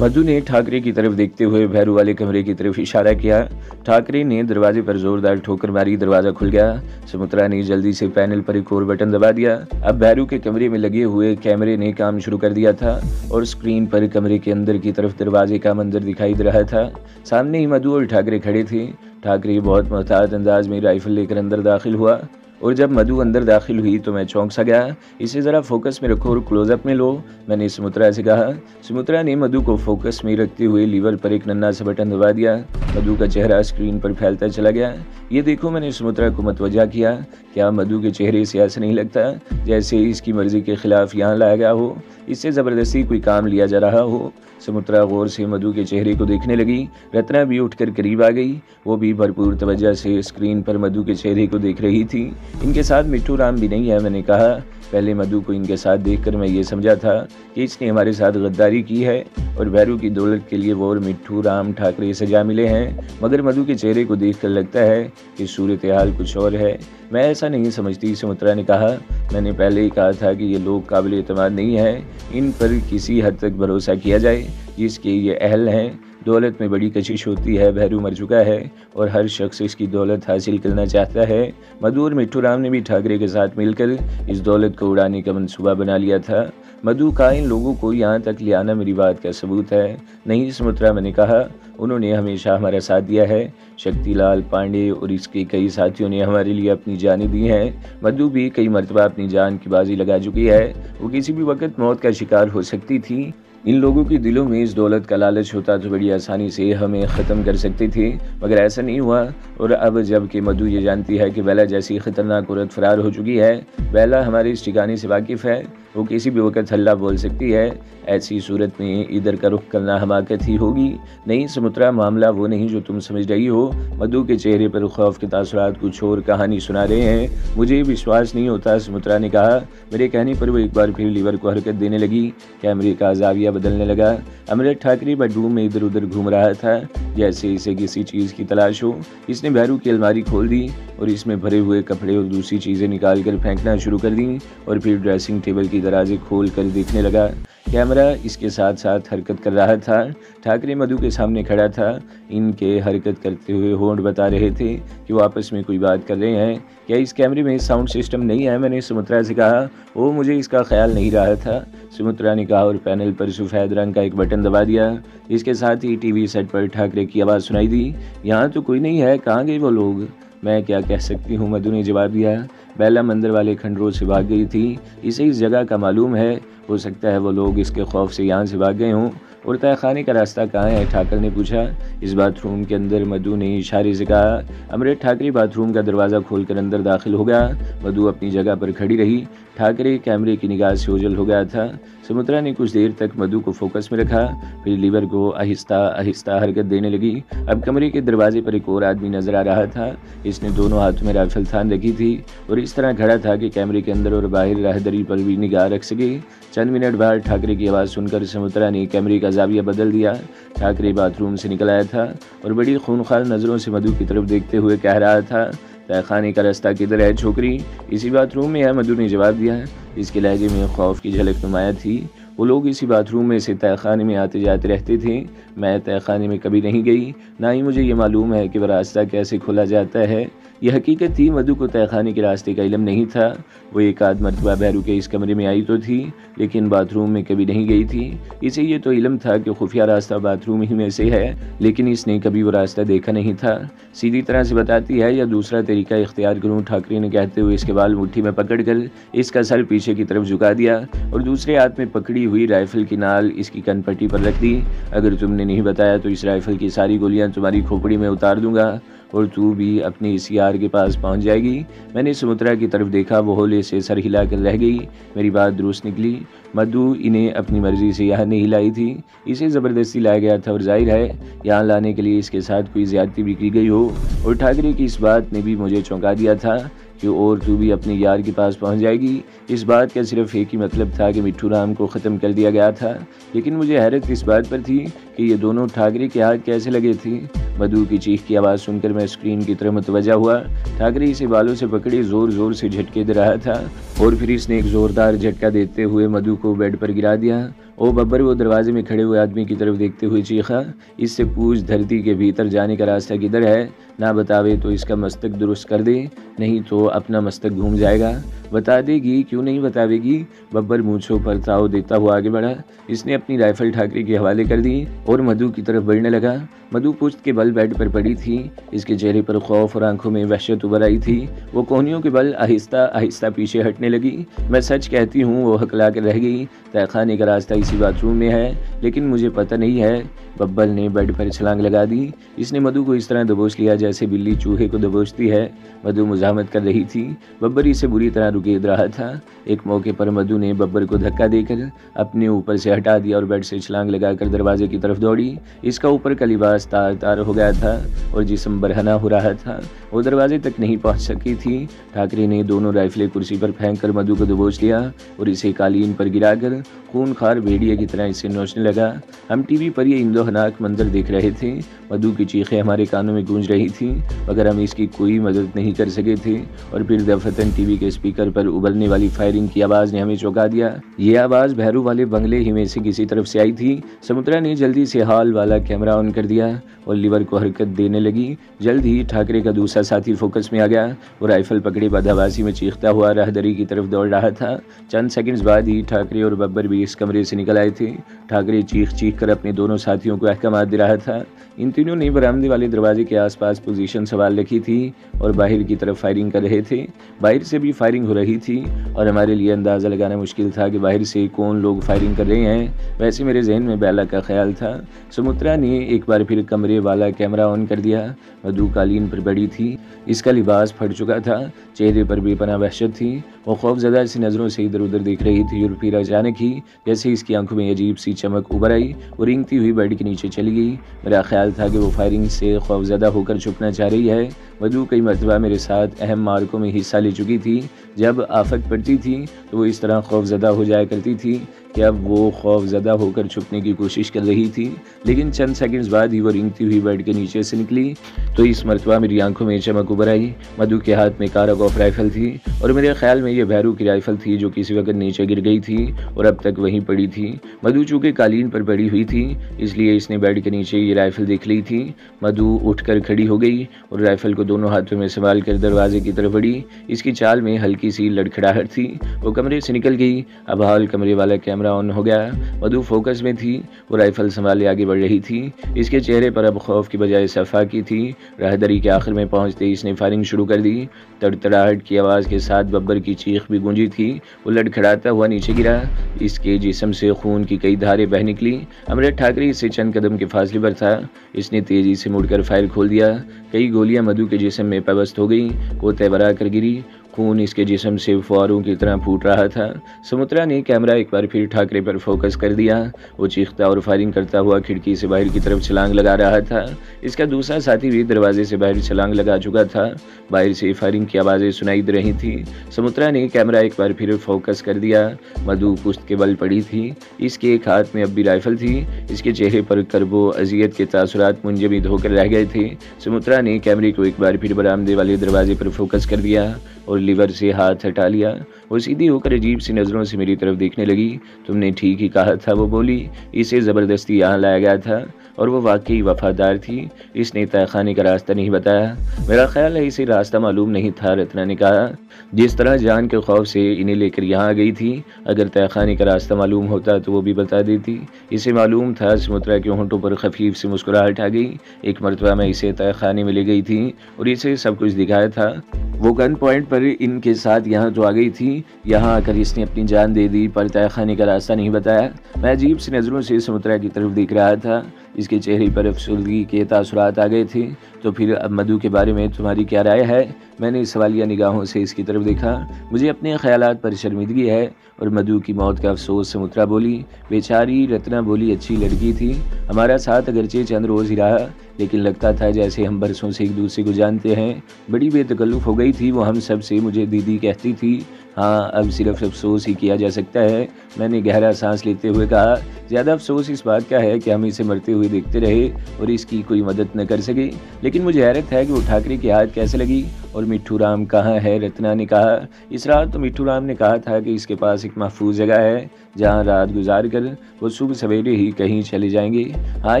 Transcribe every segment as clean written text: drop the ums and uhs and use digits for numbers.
मधु ने ठाकरे की तरफ देखते हुए भैरू वाले कमरे की तरफ इशारा किया। ठाकरे ने दरवाजे पर जोरदार ठोकर मारी, दरवाजा खुल गया। सुमित्रा ने जल्दी से पैनल पर एक और बटन दबा दिया। अब भैरू के कमरे में लगे हुए कैमरे ने काम शुरू कर दिया था और स्क्रीन पर कमरे के अंदर की तरफ दरवाजे का मंजर दिखाई दे रहा था। सामने ही मधु और ठाकरे खड़े थे। ठाकरे बहुत मोहतात अंदाज में राइफल लेकर अंदर दाखिल हुआ और जब मधु अंदर दाखिल हुई तो मैं चौंक सा गया। इसे ज़रा फोकस में रखो और क्लोजअप में लो, मैंने सुमित्रा से कहा। सुमित्रा ने मधु को फोकस में रखते हुए लीवर पर एक नन्हा सा बटन दबा दिया। मधु का चेहरा स्क्रीन पर फैलता चला गया। ये देखो, मैंने सुमित्रा को मतवजा किया। क्या मधु के चेहरे से ऐसा नहीं लगता जैसे इसकी मर्जी के खिलाफ यहाँ लाया गया हो, इससे ज़बरदस्ती कोई काम लिया जा रहा हो। सुमित्रा गौर से मधु के चेहरे को देखने लगी। रत्ना भी उठकर करीब आ गई। वो भी भरपूर तवज्जो से स्क्रीन पर मधु के चेहरे को देख रही थी। इनके साथ मिट्टू राम भी नहीं है, मैंने कहा। पहले मधु को इनके साथ देखकर मैं ये समझा था कि इसने हमारे साथ गद्दारी की है और भैरू की दौलत के लिए वो और मिट्टू राम ठाकरे सजा मिले हैं, मगर मधु के चेहरे को देखकर लगता है कि सूरत हाल कुछ और है। मैं ऐसा नहीं समझती, सुमित्रा ने कहा। मैंने पहले ही कहा था कि ये लोग काबिल एतमाद नहीं है, इन पर किसी हद तक भरोसा किया जाए जिसके ये अहल हैं। दौलत में बड़ी कशिश होती है, भैरू मर चुका है और हर शख्स इसकी दौलत हासिल करना चाहता है। मधु और मिट्टू राम ने भी ठाकरे के साथ मिलकर इस दौलत को उड़ाने का मंसूबा बना लिया था। मधु का इन लोगों को यहाँ तक ले आना मेरी बात का सबूत है। नहीं सुमित्रा, मैंने कहा, उन्होंने हमेशा हमारा साथ दिया है। शक्तिलाल पांडे और इसके कई साथियों ने हमारे लिए अपनी जानें दी हैं। मधु भी कई मरतबा अपनी जान की बाजी लगा चुकी है। वो किसी भी वक्त मौत का शिकार हो सकती थी। इन लोगों के दिलों में इस दौलत का लालच होता तो बड़ी आसानी से हमें ख़त्म कर सकते थे, मगर ऐसा नहीं हुआ। और अब जब कि मधु ये जानती है कि बेला जैसी ख़तरनाक औरत फ़रार हो चुकी है, बेला हमारे इस ठिकाने से वाकिफ़ है, वो किसी भी वक्त हल्ला बोल सकती है। ऐसी सूरत में इधर का रुख करना हमाकत ही होगी। नहीं सुमित्रा, मामला वो नहीं जो तुम समझ रही हो। मधु के चेहरे पर खौफ के तासुरात कुछ और कहानी सुना रहे हैं। मुझे विश्वास नहीं होता, सुमित्रा ने कहा। मेरे कहने पर वो एक बार फिर लीवर को हरकत देने लगी। कैमरे का जाविया बदलने लगा। अमृत ठाकरे बेडरूम में इधर उधर घूम रहा था जैसे इसे किसी चीज़ की तलाश हो। इसने भैरू की अलमारी खोल दी और इसमें भरे हुए कपड़े और दूसरी चीज़ें निकाल कर फेंकना शुरू कर दी और फिर ड्रेसिंग टेबल की दराजें खोल कर देखने लगा। कैमरा इसके साथ साथ हरकत कर रहा था। ठाकरे मधु के सामने खड़ा था। इनके हरकत करते हुए होंठ बता रहे थे कि वो आपस में कोई बात कर रहे हैं। क्या इस कैमरे में साउंड सिस्टम नहीं है, मैंने सुमित्रा से कहा। वो मुझे इसका ख्याल नहीं रहा था, सुमित्रा ने कहा और पैनल पर सफ़ेद रंग का एक बटन दबा दिया। इसके साथ ही टीवी सेट पर ठाकरे की आवाज़ सुनाई दी। यहाँ तो कोई नहीं है, कहाँ गए वो लोग? मैं क्या कह सकती हूँ, मधु ने जवाब दिया। बेला मंदिर वाले खंडरों से भाग गई थी, इसे इस जगह का मालूम है। हो सकता है वो लोग इसके खौफ से यहाँ से भाग गए हों। और तहखाने का रास्ता कहाँ है, ठाकर ने पूछा। इस बाथरूम के अंदर, मधु ने इशारे से कहा। अमृत ठाकरे बाथरूम का दरवाज़ा खोलकर अंदर दाखिल हो गया। मधु अपनी जगह पर खड़ी रही। ठाकरे कैमरे की निगाह से ओझल हो गया था। सुमित्रा ने कुछ देर तक मधु को फोकस में रखा, फिर लीवर को आहिस्ता आहिस्ता हरकत देने लगी। अब कमरे के दरवाजे पर एक और आदमी नजर आ रहा था। इसने दोनों हाथों में राइफल थान रखी थी और इस तरह खड़ा था कि कैमरे के अंदर और बाहर राहदरी पर भी निगाह रख सके। चंद मिनट बाद ठाकरे की आवाज़ सुनकर सुमित्रा ने कैमरे का जाविया बदल दिया। ठाकरे बाथरूम से निकल आया था और बड़ी खूनखार नज़रों से मधु की तरफ देखते हुए कह रहा था, तहखाने का रास्ता किधर है छोकरी? इसी बाथरूम में है, मधु ने जवाब दिया। इसके लहजे में खौफ की झलक नुमाया थी। वो लोग इसी बाथरूम में से तहखाने में आते जाते रहते थे। मैं तहखाने में कभी नहीं गई, ना ही मुझे ये मालूम है कि वह रास्ता कैसे खोला जाता है। यह हकीकत थी, मधु को तहखाने के रास्ते का इल्म नहीं था। वो एक आध मरतबा भैरू के इस कमरे में आई तो थी, लेकिन बाथरूम में कभी नहीं गई थी। इसे ये तो इल्म था कि खुफिया रास्ता बाथरूम ही में से है, लेकिन इसने कभी वो रास्ता देखा नहीं था। सीधी तरह से बताती है या दूसरा तरीका इख्तियार करूँ, ठाकरे ने कहते हुए इसके बाल मुट्ठी में पकड़कर इसका सर पीछे की तरफ झुका दिया और दूसरे हाथ में पकड़ी हुई राइफल की नाल इसकी कनपट्टी पर रख दी। अगर तुमने नहीं बताया तो इस राइफल की सारी गोलियां तुम्हारी खोपड़ी में उतार दूंगा और तू भी अपने इस यार के पास पहुंच जाएगी। मैंने सुमित्रा की तरफ देखा, वो होले से सर हिलाकर रह गई। मेरी बात दुरुस्त निकली। मधु इन्हें अपनी मर्जी से यहाँ नहीं लाई थी, इसे ज़बरदस्ती लाया गया था और जाहिर है यहाँ लाने के लिए इसके साथ कोई ज़्यादती भी की गई हो। और ठाकरे की इस बात ने भी मुझे चौंका दिया था कि और तू भी अपने यार के पास पहुंच जाएगी। इस बात का सिर्फ एक ही मतलब था कि मिट्टू राम को ख़त्म कर दिया गया था, लेकिन मुझे हैरत इस बात पर थी कि ये दोनों ठाकरे के हाथ कैसे लगे थे। मधु की चीख की आवाज़ सुनकर मैं स्क्रीन की तरफ मुतवज्जा हुआ। ठाकरे इसे बालों से पकड़े ज़ोर ज़ोर से झटके दे रहा था और फिर इसने एक ज़ोरदार झटका देते हुए मधु को बेड पर गिरा दिया। ओ बब्बर वो दरवाजे में खड़े हुए आदमी की तरफ देखते हुए चीखा, इससे पूछ धरती के भीतर जाने का रास्ता किधर है? ना बतावे तो इसका मस्तक दुरुस्त कर दे, नहीं तो अपना मस्तक घूम जाएगा। बता देगी, क्यों नहीं बतावेगी? बब्बर मूंछों पर ताव देता हुआ आगे बढ़ा। इसने अपनी राइफल ठाकरे के हवाले कर दी और मधु की तरफ बढ़ने लगा। मधु पुश्त के बल बेड पर पड़ी थी। इसके चेहरे पर खौफ और आंखों में वहशत उभर आई थी। वो कोहनियों के बल आहिस्ता आहिस्ता पीछे हटने लगी। मैं सच कहती हूँ, वो हकला कर रह गई। तहखाने का रास्ता इसी बाथरूम में है, लेकिन मुझे पता नहीं है। बब्बर ने बेड पर छलांग लगा दी। इसने मधु को इस तरह दबोच लिया जैसे बिल्ली चूहे को दबोचती है। मधु मुजाहमत कर रही थी। बब्बर इसे बुरी तरह रुकेद रहा था। एक मौके पर मधु ने बब्बर को धक्का देकर अपने ऊपर से हटा दिया और बेड से छलांग लगाकर दरवाजे की तरफ दौड़ी। इसका ऊपर का लिबास तार तार हो गया था और जिस्म बरहना हो रहा था। वो दरवाजे तक नहीं पहुंच सकी थी। ठाकरे ने दोनों राइफलें कुर्सी पर फेंक कर मधु को दबोच लिया और इसे कालीन पर गिराकर खूनखार भेड़िए की तरह इसे नोचने लगा। हम टीवी पर ये इंदोहनाक मंजर देख रहे थे। मधु की चीखें हमारे कानों में गूंज रही थी, मगर हम इसकी कोई मदद नहीं कर सके थे। और फिर दफतन टीवी के स्पीकर पर उबलने वाली फायरिंग की आवाज़ ने हमें चौंका दिया। ये आवाज़ भैरू वाले बंगले ही में से किसी तरफ से आई थी। समुद्रा ने जल्दी से हॉल वाला कैमरा ऑन कर दिया और लीवर को हरकत देने लगी। जल्द ही ठाकरे का दूसरा साथी फोकस में आ गया। वो राइफल पकड़े बदहवासी में चीखता हुआ राहदरी की तरफ दौड़ रहा था। चंद सेकंड्स बाद ही ठाकरे और बब्बर भी इस कमरे से निकल आए थे। ठाकरे चीख चीख कर अपने दोनों साथियों को अहकामात दे रहा था। इन तीनों ने बरामदे वाले दरवाजे के आसपास पोजीशन सवाल रखी थी और बाहर की तरफ फायरिंग कर रहे थे। बाहर से भी फायरिंग हो रही थी और हमारे लिए अंदाज़ा लगाना मुश्किल था कि बाहर से कौन लोग फायरिंग कर रहे हैं। वैसे मेरे जहन में बेला का ख्याल था। समुद्रा ने एक बार फिर कमरे वाला कैमरा ऑन कर दिया। मधु कालीन पर पड़ी थी। इसका लिबास फट चुका था। चेहरे पर बेपनाह वहशत थी। वो खौफजदा सी नज़रों से इधर उधर देख रही थी और फिर अचानक ही जैसे इसकी आंखों में अजीब सी चमक उभर आई और रेंगती हुई बेड के नीचे चली गई। मेरा ख्याल था कि वो फायरिंग से खौफजदा होकर छुपना चाह रही है। मधु कई मरतबा मेरे साथ अहम मार्कों में हिस्सा ले चुकी थी। जब आफत पड़ती थी तो वो इस तरह खौफजदा हो जाया करती थी कि अब वो खौफजदा होकर छुपने की कोशिश कर रही थी। लेकिन चंद सेकंड्स बाद ही वो रेंगती हुई बेड के नीचे से निकली तो इस मरतबा मेरी आंखों में चमक उभर आई। मधु के हाथ में कारागॉफ राइफल थी और मेरे ख्याल में ये भैरू की राइफल थी जो किसी वक्त नीचे गिर गई थी और अब तक वहीं पड़ी थी। मधु चूँकि कालीन पर पड़ी हुई थी इसलिए इसने बेड के नीचे ये राइफल देख ली थी। मधु उठकर खड़ी हो गई और राइफल को दोनों हाथों में संभाल कर दरवाजे की तरफ बढ़ी। इसकी चाल में हल्की सी लड़खड़ाहट थी। वो कमरे से निकल गई। अब हॉल कमरे वाला कैमरा ऑन हो गया। मधु फोकस में थी। वो राइफल संभाले आगे बढ़ रही थी। इसके चेहरे पर अब खौफ की बजाय सफाकी थी। राहदरी के आखिर में पहुंचते इसने फायरिंग शुरू कर दी। तड़तड़ाहट की आवाज़ के साथ बब्बर की चीख भी गूंजी थी। वो लड़खड़ाता हुआ नीचे गिरा। इसके जिस्म से खून की कई धारें बह निकली। अमृत ठाकरे इससे चंद कदम के फासले पर था। इसने तेजी से मुड़कर फायर खोल दिया। कई गोलियां मधु के जिस्म में पेवस्त हो गई। वो तैबरा कर गिरी। खून इसके जिस्म से फुआरों की तरह फूट रहा था। समुद्रा ने कैमरा एक बार फिर ठाकरे पर फोकस कर दिया। वो चीखता और फायरिंग करता हुआ खिड़की से बाहर की तरफ छलांग लगा रहा था। इसका दूसरा साथी भी दरवाजे से बाहर छलांग लगा चुका था। बाहर से फायरिंग की आवाज़ें सुनाई दे रही थी। समुद्रा ने कैमरा एक बार फिर फोकस कर दिया। मधु पुश्त के बल पड़ी थी। इसके एक हाथ में अब भी राइफल थी। इसके चेहरे पर करबो अजियत के तासुरात मुंजमद होकर रह गए थे। समुद्रा ने कैमरे को एक बार फिर बरामदे वाले दरवाजे पर फोकस कर दिया और लीवर से हाथ हटा लिया। वो सीधी होकर अजीब सी नज़रों से मेरी तरफ देखने लगी। तुमने ठीक ही कहा था, वो बोली। इसे ज़बरदस्ती यहाँ लाया गया था और वो वाकई वफादार थी। इसने तहखाने का रास्ता नहीं बताया। मेरा ख्याल है इसे रास्ता मालूम नहीं था। रत्ना ने कहा, जिस तरह जान के खौफ से इन्हें लेकर यहाँ आ गई थी, अगर तहखाने का रास्ता मालूम होता तो वो भी बता देती। इसे मालूम था। समुद्रा के होंठों पर खफीफ से मुस्कुराहट आ गई। एक मरतबा मैं इसे तहखाने में ले गई थी और इसे सब कुछ दिखाया था। वो गन पॉइंट पर इनके साथ यहाँ तो आ गई थी। यहाँ आकर इसने अपनी जान दे दी, पर तहखाने का रास्ता नहीं बताया। मैं अजीब सी नज़रों से समुद्रा की तरफ देख रहा था। इसके चेहरे पर अफसरदगी के तासुरात आ गए थे। तो फिर अब मधु के बारे में तुम्हारी क्या राय है? मैंने सवालिया निगाहों से इसकी तरफ देखा। मुझे अपने ख्यालात पर शर्मिंदगी है और मधु की मौत का अफसोस। समुद्रा बोली। बेचारी। रत्ना बोली, अच्छी लड़की थी। हमारा साथ अगरचे चंद रोज़ ही रहा, लेकिन लगता था जैसे हम बरसों से एक दूसरे को जानते हैं। बड़ी बेतकल्लुफ़ हो गई थी वो हम सब से, मुझे दीदी कहती थी। हाँ, अब सिर्फ अफ़सोस ही किया जा सकता है। मैंने गहरा सांस लेते हुए कहा, ज़्यादा अफ़सोस इस बात का है कि हम इसे मरते हुए देखते रहे और इसकी कोई मदद न कर सके। लेकिन मुझे हैरत है कि वो ठाकरे की हालत कैसे लगी और मिट्ठू राम कहाँ है? रत्ना ने कहा। इस रात तो मिट्ठू राम ने कहा था कि इसके पास एक महफूज जगह है जहाँ रात गुजार कर वो सुबह सवेरे ही कहीं चले जाएंगे। हाँ,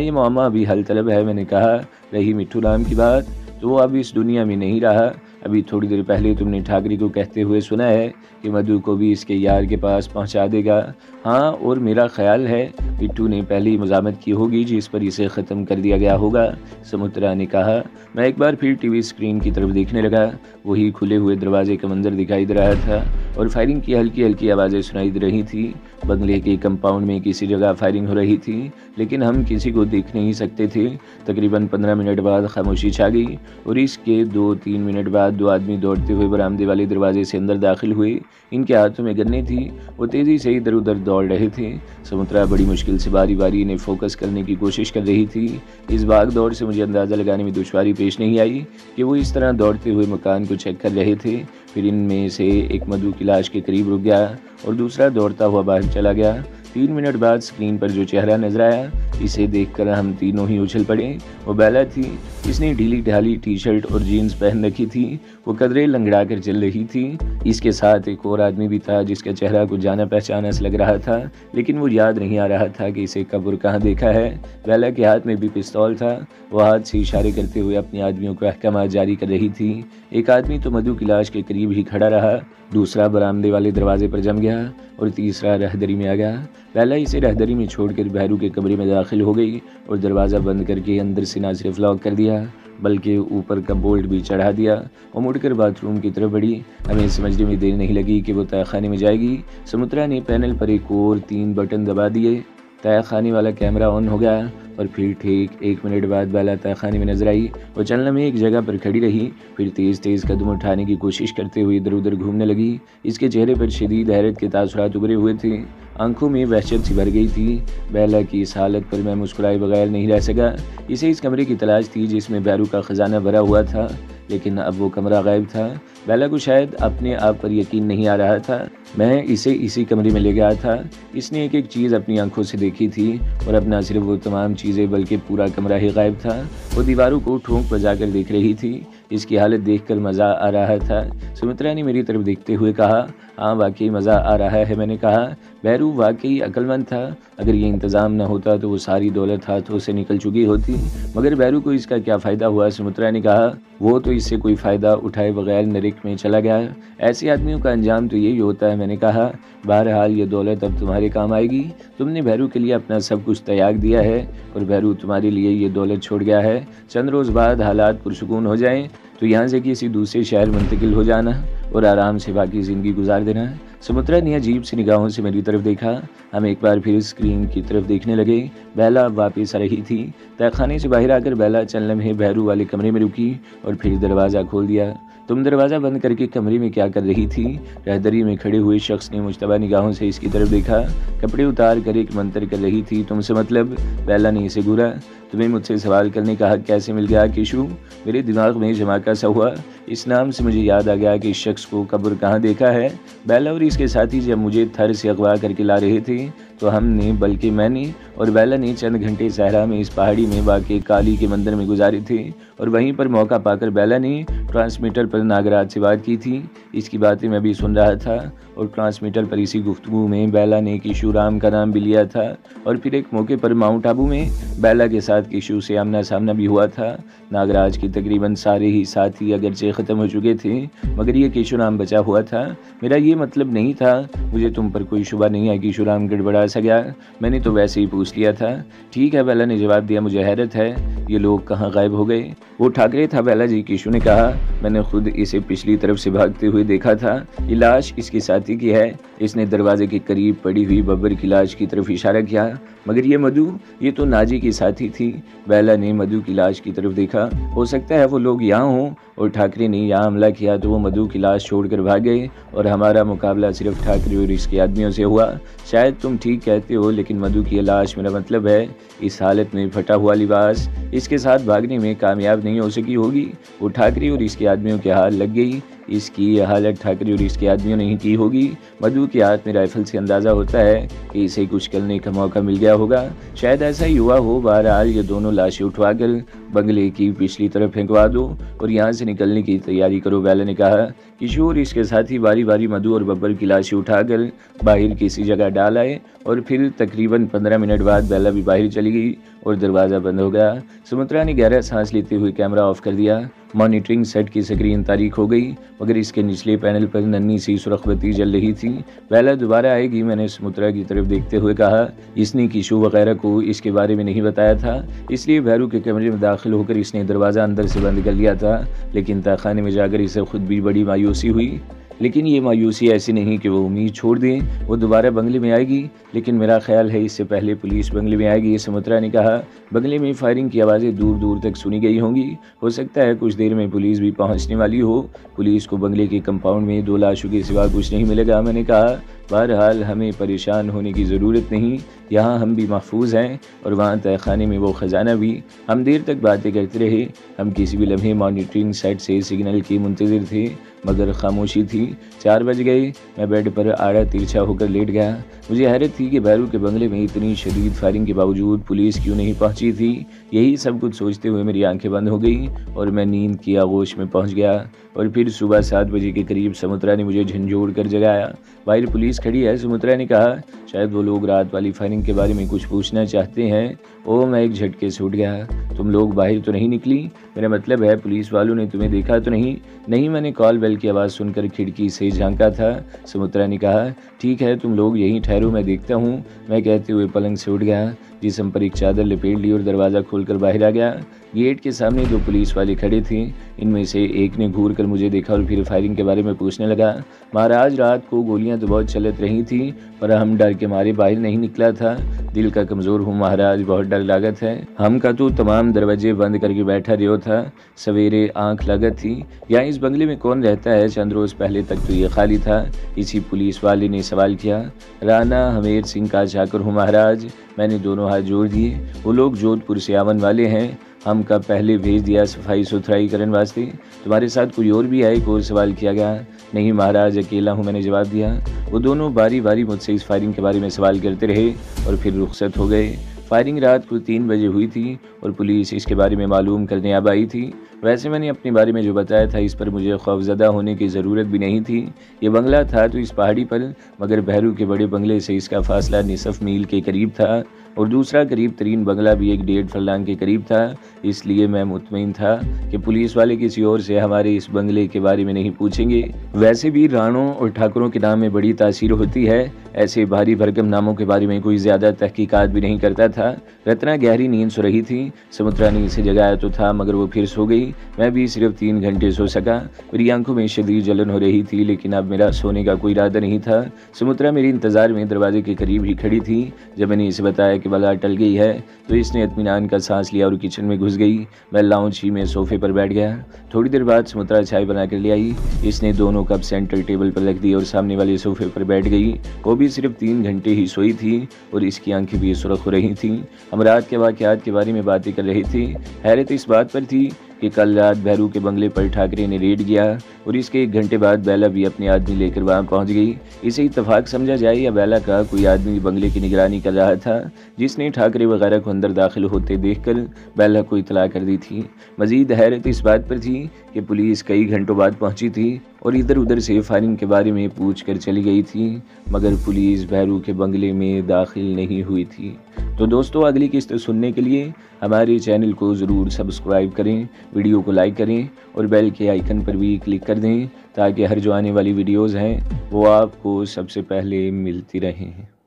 ये मामा अभी हल तलब है। मैंने कहा। रही मिट्ठू राम की बात, तो वो अब इस दुनिया में नहीं रहा। अभी थोड़ी देर पहले तुमने ठाकरे को कहते हुए सुना है कि मधु को भी इसके यार के पास पहुंचा देगा। हाँ, और मेरा ख्याल है बिट्टू ने पहले ही मज़ामत की होगी जिस पर इसे ख़त्म कर दिया गया होगा, समुद्रा ने कहा। मैं एक बार फिर टीवी स्क्रीन की तरफ देखने लगा। वही खुले हुए दरवाजे का मंजर दिखाई दे रहा था और फायरिंग की हल्की हल्की आवाज़ें सुनाई दे रही थी। बंगले के कंपाउंड में किसी जगह फायरिंग हो रही थी, लेकिन हम किसी को देख नहीं सकते थे। तकरीबन 15 मिनट बाद खामोशी छा गई और इसके 2-3 मिनट बाद 2 आदमी दौड़ते हुए बरामदे वाले दरवाजे से अंदर दाखिल हुए। इनके हाथों में गन्ने थी। वो तेज़ी से इधर उधर दौड़ रहे थे। समुद्रा बड़ी मुश्किल से बारी बारी इन्हें फोकस करने की कोशिश कर रही थी। इस भाग दौड़ से मुझे अंदाज़ा लगाने में दुश्वारी पेश नहीं आई कि वो इस तरह दौड़ते हुए मकान को चेक कर रहे थे। फिर इनमें से एक मधु की लाश के करीब रुक गया और दूसरा दौड़ता हुआ बाहर चला गया। 3 मिनट बाद स्क्रीन पर जो चेहरा नजर आया, इसे देखकर हम तीनों ही उछल पड़े। वो बेला थी। इसने ढीली ढाली टी शर्ट और जीन्स पहन रखी थी। वो कदरे लंगड़ा कर चल रही थी। इसके साथ एक और आदमी भी था जिसका चेहरा कुछ जाना पहचाना सा लग रहा था, लेकिन वो याद नहीं आ रहा था कि इसे कब और कहाँ देखा है। बेला के हाथ में भी पिस्तौल था। वो हाथ से इशारे करते हुए अपने आदमियों को अहकामात जारी कर रही थी। एक आदमी तो मधु की लाश के करीब ही खड़ा रहा, दूसरा बरामदे वाले दरवाजे पर जम गया और तीसरा रहदरी में आ गया। बेला इसे रहदरी में छोड़कर बहरू के कमरे में दाखिल हो गई और दरवाज़ा बंद करके अंदर से ना सिर्फ लॉक कर दिया बल्कि ऊपर का बोल्ट भी चढ़ा दिया और मुड़कर बाथरूम की तरफ बढ़ी। हमें समझने में देर नहीं लगी कि वो तहखाने में जाएगी। समुद्रा ने पैनल पर एक और 3 बटन दबा दिए। तहखाने वाला कैमरा ऑन हो गया और फिर ठीक 1 मिनट बाद बेला तहखाने में नजर आई। वो चलने में एक जगह पर खड़ी रही, फिर तेज़ तेज़ कदम उठाने की कोशिश करते हुए इधर उधर घूमने लगी। इसके चेहरे पर शदीद हैरत के तासुरात उभरे हुए थे। आंखों में वहशत सी भर गई थी। बेला की इस हालत पर मैं मुस्कुराए बगैर नहीं रह सका। इसे इस कमरे की तलाश थी जिसमें बहरू का ख़जाना भरा हुआ था, लेकिन अब वो कमरा गायब था। बेला को शायद अपने आप पर यकीन नहीं आ रहा था। मैं इसे इसी कमरे में ले गया था। इसने एक एक चीज़ अपनी आंखों से देखी थी और अब न सिर्फ वो तमाम चीज़ें बल्कि पूरा कमरा ही गायब था। वो दीवारों को ठोंक बजाकर देख रही थी। इसकी हालत देखकर मज़ा आ रहा था। सुमित्रा ने मेरी तरफ देखते हुए कहा, हाँ वाकई मज़ा आ रहा है। मैंने कहा, बहरू वाकई अक्लमंद था। अगर ये इंतज़ाम न होता तो वो सारी दौलत हाथों से निकल चुकी होती, मगर बहरू को इसका क्या फ़ायदा हुआ। सुमित्रा ने कहा, वो तो इससे कोई फ़ायदा उठाए बगैर नरक में चला गया। ऐसे आदमियों का अंजाम तो यही होता है। मैंने कहा, बहरहाल ये दौलत अब तुम्हारे काम आएगी। तुमने बहरू के लिए अपना सब कुछ त्याग दिया है और बहरू तुम्हारे लिए ये दौलत छोड़ गया है। चंद रोज़ बाद हालात पुरसुकून हो जाएं तो यहाँ से किसी दूसरे शहर मुंतकिल हो जाना और आराम से बाकी ज़िंदगी गुजार देना। समुद्रा ने अजीब सी निगाहों से मेरी तरफ देखा। हम एक बार फिर स्क्रीन की तरफ देखने लगे। बेला वापस आ रही थी। तहखाने से बाहर आकर बेला चंद लम्हे बहरू वाले कमरे में रुकी और फिर दरवाज़ा खोल दिया। तुम दरवाज़ा बंद करके कमरे में क्या कर रही थी? रहदरी में खड़े हुए शख्स ने मुश्तबा निगाहों से इसकी तरफ देखा। कपड़े उतार कर एक मंतर कर रही थी। तुमसे मतलब? बेला ने इसे घूरा। तुम्हें मुझसे सवाल करने का हक कैसे मिल गया किशु? मेरे दिमाग में झमाका सा हुआ। इस नाम से मुझे याद आ गया कि इस शख्स को कब्र कहाँ देखा है। बेला और इसके साथी जब मुझे थर से अगवा करके ला रहे थे तो हमने, बल्कि मैंने और बेला ने चंद घंटे सहरा में इस पहाड़ी में वाक़े काली के मंदिर में गुजारे थे और वहीं पर मौका पाकर बेला ने ट्रांसमीटर पर नागराज से बात की थी। इसकी बातें मैं भी सुन रहा था और ट्रांसमीटर पर इसी गुफ्तगू में बेला ने किशु राम का नाम भी लिया था और फिर एक मौके पर माउंट आबू में बेला के साथ किशु से आमना सामना भी हुआ था। नागराज के तकरीबन सारे ही साथी अगरचे ख़त्म हो चुके थे, मगर ये किशु राम बचा हुआ था। मेरा ये मतलब नहीं था। मुझे तुम पर कोई शुबा नहीं है किशु राम गड़बड़ा सा गया। मैंने तो वैसे ही पूछ लिया था। ठीक है, बेला ने जवाब दिया। मुझे हैरत है, ये लोग कहाँ गायब हो गए? वो ठाकरे था बेला जी, किशु ने कहा। मैंने खुद इसे पिछली तरफ से भागते हुए देखा था। ये लाश इसके साथी की है। इसने दरवाजे के करीब पड़ी हुई बब्बर की लाश की तरफ इशारा किया। मगर ये मधु, ये तो नाजी की साथी थी। बेला ने मधु की लाश की तरफ देखा। हो सकता है वो लोग यहाँ हों और ठाकरे ने यहाँ हमला किया तो वो मधु की लाश छोड़कर भाग गए और हमारा मुकाबला सिर्फ ठाकरे और इसके आदमियों से हुआ। शायद तुम ठीक कहते हो, लेकिन मधु की लाश, मेरा मतलब है इस हालत में फटा हुआ लिबास, इसके साथ भागने में कामयाब नहीं हो सकी होगी। वो ठाकरे और इसके आदमियों के हाथ लग गई। इसकी हालत ठाकरे और इसके आदमियों ने ही की होगी। मधु के हाथ में राइफल से अंदाज़ा होता है कि इसे कुछ करने का मौका मिल गया होगा। शायद ऐसा ही हुआ हो। बहरहाल ये दोनों लाशें उठवाकर बंगले की पिछली तरफ फेंकवा दो और यहाँ से निकलने की तैयारी करो, बेला ने कहा। किशोर इसके साथ ही बारी बारी मधु और बब्बर की लाशें उठाकर बाहर किसी जगह डाल आए और फिर तकरीबन 15 मिनट बाद बेला भी बाहर चली गई और दरवाज़ा बंद हो गया। सुमित्रा ने गहरा सांस लेते हुए कैमरा ऑफ कर दिया। मॉनिटरिंग सेट की स्क्रीन तारीख हो गई, मगर इसके निचले पैनल पर नन्ही सी सुर्ख बत्ती जल रही थी। बेला दोबारा आएगी, मैंने सुमित्रा की तरफ देखते हुए कहा। इसने किशु वगैरह को इसके बारे में नहीं बताया था, इसलिए भैरू के कमरे में दाखिल होकर इसने दरवाज़ा अंदर से बंद कर लिया था। लेकिन तहखाने में जाकर इसे खुद भी बड़ी मायूसी हुई। लेकिन ये मायूसी ऐसी नहीं कि वो उम्मीद छोड़ दें। वो दोबारा बंगले में आएगी, लेकिन मेरा ख्याल है इससे पहले पुलिस बंगले में आएगी, सुमित्रा ने कहा। बंगले में फायरिंग की आवाज़ें दूर दूर तक सुनी गई होंगी। हो सकता है कुछ देर में पुलिस भी पहुंचने वाली हो। पुलिस को बंगले के कंपाउंड में 2 लाशों के सिवा कुछ नहीं मिलेगा, मैंने कहा। बहरहाल हमें परेशान होने की ज़रूरत नहीं, यहाँ हम भी महफूज हैं और वहाँ तहखाने में वो ख़जाना भी। हम देर तक बातें करते रहे। हम किसी भी लम्हे मॉनिटरिंग सेट से सिग्नल के मुंतज़िर थे, मगर खामोशी थी। 4 बज गए। मैं बेड पर आड़ा तिरछा होकर लेट गया। मुझे हैरत थी कि भैरू के बंगले में इतनी शदीद फायरिंग के बावजूद पुलिस क्यों नहीं पहुंची थी। यही सब कुछ सोचते हुए मेरी आंखें बंद हो गई और मैं नींद की आगोश में पहुंच गया। और फिर सुबह 7 बजे के करीब सुमित्रा ने मुझे झंझोड़ कर जगाया। बाहर पुलिस खड़ी है, सुमित्रा ने कहा। शायद वो लोग रात वाली फायरिंग के बारे में कुछ पूछना चाहते हैं। ओह, मैं एक झटके से उठ गया। तुम लोग बाहर तो नहीं निकली? मेरा मतलब है पुलिस वालों ने तुम्हें देखा तो नहीं? नहीं, मैंने कॉल बेल की आवाज़ सुनकर खिड़की से झांका था, सुमित्रा ने कहा। ठीक है, तुम लोग यहीं ठहरो, मैं देखता हूँ, मैं कहते हुए पलंग से उठ गया। जिस्म पर एक चादर लपेट ली और दरवाज़ा खोलकर बाहर आ गया। गेट के सामने 2 पुलिस वाले खड़े थे। इनमें से एक ने घूर कर मुझे देखा और फिर फायरिंग के बारे में पूछने लगा। महाराज, रात को गोलियां तो बहुत चलत रही थी, पर हम डर के मारे बाहर नहीं निकला था। दिल का कमज़ोर हूँ महाराज, बहुत डर लागत है। हम का तो तमाम दरवाजे बंद करके बैठा रहो था। सवेरे आंख लागत थी। यहाँ इस बंगले में कौन रहता है? चंद रोज़ पहले तक तो ये खाली था। इसी पुलिस वाले ने सवाल किया। राणा हमेर सिंह का चाकर हूँ महाराज, मैंने दोनों हाथ जोड़ दिए। वो लोग जोधपुर से आवन वाले हैं। हम का पहले भेज दिया सफाई सुथराई करने वास्ते। तुम्हारे साथ कोई और भी है? कोई सवाल किया गया। नहीं महाराज, अकेला हूँ, मैंने जवाब दिया। वो दोनों बारी बारी मुझसे इस फायरिंग के बारे में सवाल करते रहे और फिर रुखसत हो गए। फायरिंग रात को 3 बजे हुई थी और पुलिस इसके बारे में मालूम करने अब आई थी। वैसे मैंने अपने बारे में जो बताया था, इस पर मुझे खौफजदा होने की ज़रूरत भी नहीं थी। ये बंगला था तो इस पहाड़ी पर, मगर भैरू के बड़े बंगले से इसका फासला निसफ मील के करीब था और दूसरा करीब तरीन बंगला भी 1-1.5 फरलांग के करीब था। इसलिए मैं मुतमईन था कि पुलिस वाले किसी और से हमारे इस बंगले के बारे में नहीं पूछेंगे। वैसे भी राणों और ठाकुरों के नाम में बड़ी तासीर होती है। ऐसे भारी भरकम नामों के बारे में कोई ज़्यादा तहकीकात भी नहीं करता था। रत्ना गहरी नींद सो रही थी। सुमित्रा ने इसे जगाया तो था, मगर वो फिर सो गई। मैं भी सिर्फ 3 घंटे सो सका। मेरी आंखों में शदीद जलन हो रही थी, लेकिन अब मेरा सोने का कोई इरादा नहीं था। सुमित्रा मेरे इंतज़ार में दरवाजे के करीब ही खड़ी थी। जब मैंने इसे बताया कि बला टल गई है, तो इसने इत्मीनान का सांस लिया और किचन में घुस गई। मैं लाउंज ही में सोफे पर बैठ गया। थोड़ी देर बाद सुमित्रा चाय बना कर ले आई। इसने दोनों कप सेंटर टेबल पर रख दी और सामने वाले सोफे पर बैठ गई। वो भी सिर्फ 3 घंटे ही सोई थी और इसकी आंखें भी सुर्ख हो रही थीं। हम रात के वाक़यात के बारे में बातें कर रहे थे। हैरत इस बात पर थी कि कल रात भैरू के बंगले पर ठाकरे ने रेड किया और इसके 1 घंटे बाद बेला भी अपने आदमी लेकर वहां पहुंच गई। इसे इत्तफाक समझा जाए या बेला का कोई आदमी बंगले की निगरानी कर रहा था, जिसने ठाकरे वगैरह को अंदर दाखिल होते देखकर बेला को इतला कर दी थी। मजीद हैरत इस बात पर थी कि पुलिस कई घंटों बाद पहुंची थी और इधर उधर से फायरिंग के बारे में पूछ कर चली गई थी, मगर पुलिस भैरू के बंगले में दाखिल नहीं हुई थी। तो दोस्तों, अगली किस्त सुनने के लिए हमारे चैनल को ज़रूर सब्सक्राइब करें, वीडियो को लाइक करें और बेल के आइकन पर भी क्लिक कर दें, ताकि हर जो आने वाली वीडियोज़ हैं वो आपको सबसे पहले मिलती रहें।